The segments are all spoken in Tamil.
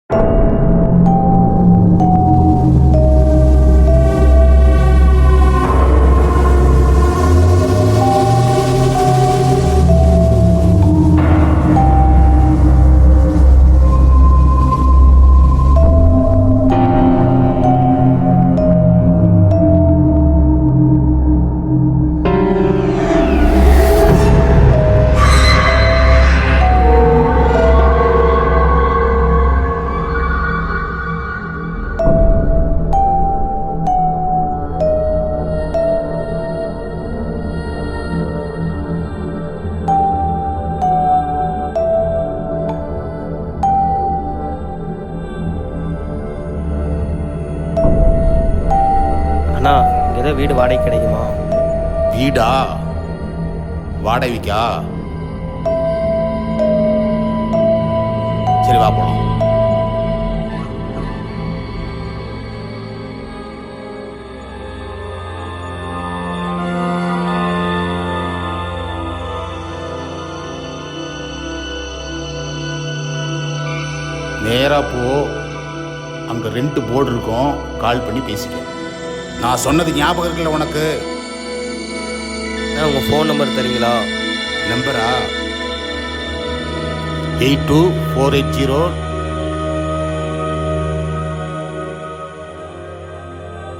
அண்ணா இங்கே ஏதோ வீடு வாடகை கிடைக்குமா? வீடா? வாடகைக்கா? சரி வா போலாம். நேரா போ, அங்க 2 போர்டு இருக்கும், கால் பண்ணி பேசிக்க. நான் சொன்னது ஞாபகம் இருக்குல்ல உனக்கு? உங்கள் ஃபோன் நம்பர் தரீங்களா? நம்பரா? 82480.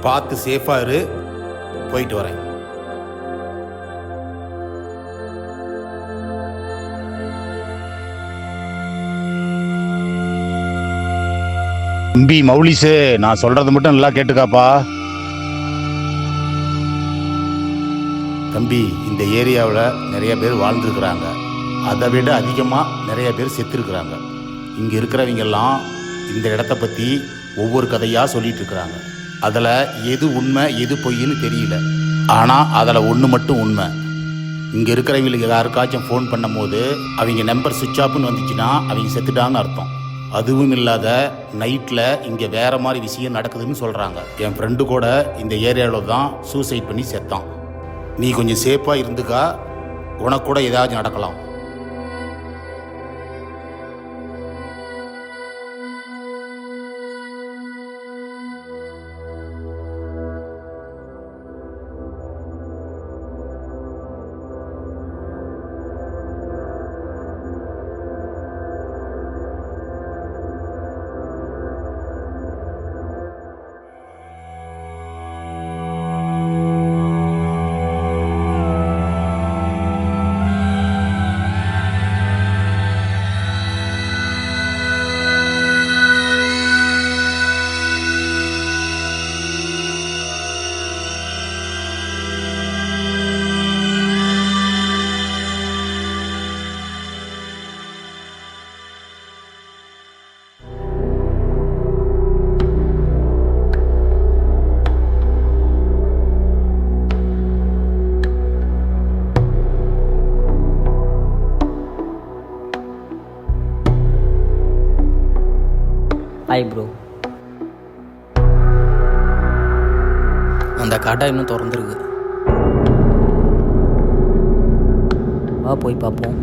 பார்த்து சேஃபா இரு, போயிட்டு வரேன். தம்பி மௌலிசு, நான் சொல்றது மட்டும் நல்லா கேட்டுக்காப்பா. தம்பி, இந்த ஏரியாவில் நிறைய பேர் வாழ்ந்துருக்குறாங்க. அதை விட அதிகமாக நிறைய பேர் செத்துருக்குறாங்க. இங்கே இருக்கிறவங்கெல்லாம் இந்த இடத்த பற்றி ஒவ்வொரு கதையாக சொல்லிட்டு இருக்கிறாங்க. அதில் எது உண்மை எது பொய்ன்னு தெரியல. ஆனால் அதில் ஒன்று மட்டும் உண்மை. இங்கே இருக்கிறவங்களுக்கு யாருக்காச்சும் ஃபோன் பண்ணும் போது அவங்க நம்பர் சுவிட்ச் ஆஃப்னு வந்துச்சுன்னா அவங்க செத்துட்டாங்கன்னு அர்த்தம். அதுவும் இல்லாத நைட்டில் இங்கே வேறு மாதிரி விஷயம் நடக்குதுன்னு சொல்கிறாங்க. என் ஃப்ரெண்டு கூட இந்த ஏரியாவில் தான் சூசைட் பண்ணி செத்தான். நீ கொஞ்சம் சேஃபாக இருந்துக்கா, உனக்கு கூட ஏதாச்சும் நடக்கலாம். Hi bro. அந்த கடை இன்னும் திறந்துருக்கு. வா போய் பார்ப்போம்.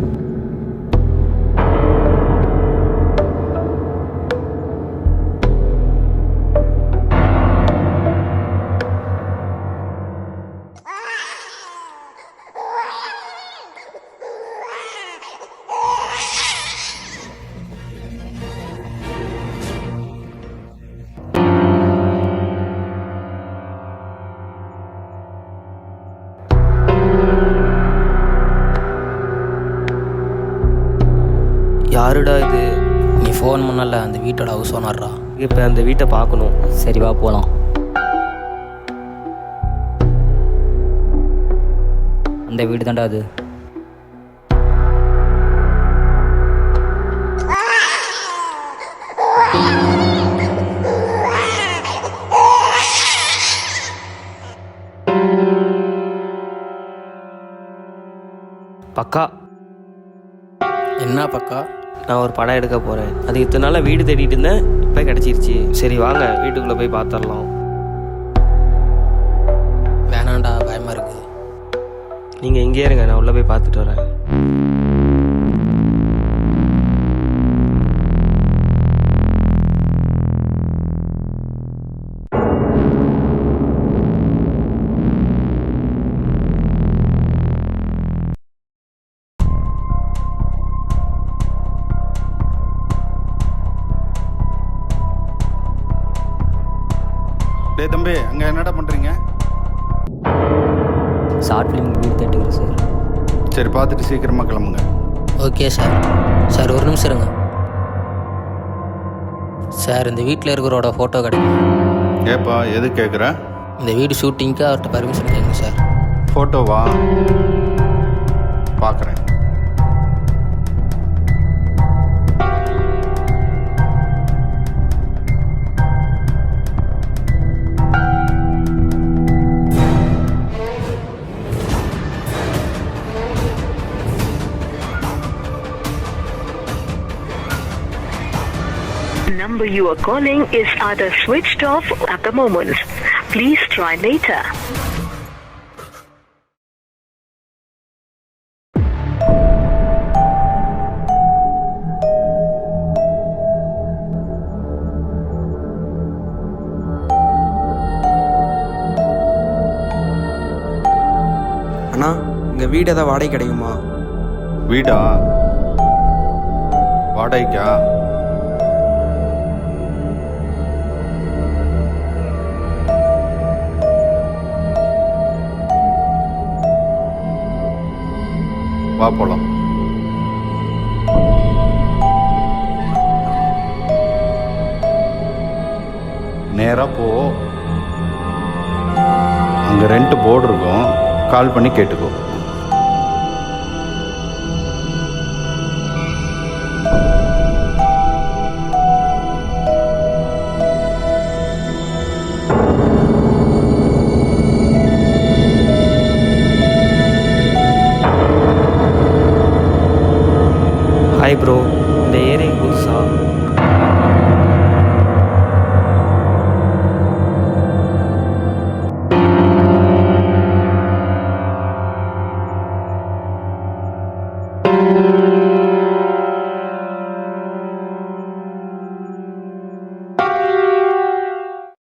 யாருடா இது? நீ ஃபோன் பண்ணல, அந்த வீட்டோட ஹவுஸ் ஓனர்ரா. இப்போ அந்த வீட்டை பார்க்கணும். சரி வா போகலாம். அந்த வீடு தான்டா அது. பக்கா. என்ன பக்கா? நான் ஒரு படம் எடுக்க போகிறேன். அது இத்தனை நாளாக வீடு தேடிட்டு இருந்தேன், இப்போ கிடச்சிருச்சு. சரி வாங்க வீட்டுக்குள்ளே போய் பார்த்துடலாம். வேணாண்டா, பயமாக இருக்கு. நீங்கள் இங்கே இருங்க, நான் உள்ளே போய் பார்த்துட்டு வரேன். டேய் தம்பி, அங்கே என்னடா பண்ணுறீங்க? ஷார்ட் ஃபிலிம் வீடு தேட்டுக்கிறேன் சார். சரி, பார்த்துட்டு சீக்கிரமாக கிளம்புங்க. Okay sir. சார் ஒரு நிமிஷம் இருங்க சார். இந்த வீட்டில் இருக்கிறோட ஃபோட்டோ கிடைக்கும். ஏப்பா, எது கேட்குற? இந்த வீடு ஷூட்டிங்க்கு அவர்கிட்ட பர்மிஷன் கேட்குங்க சார். ஃபோட்டோவா? பார்க்குறேன். Number you are calling is either switched off at the moment. Please try later. அண்ணா, இங்கே வீடு ஏதாவது வாடகை கிடைக்குமா? வீடா? வாடகைக்கா? வா போலாம். நேராக போ. அங்கே ரெண்ட் போர்டு இருக்கும், கால் பண்ணி கேட்டுக்கோ. Hi bro.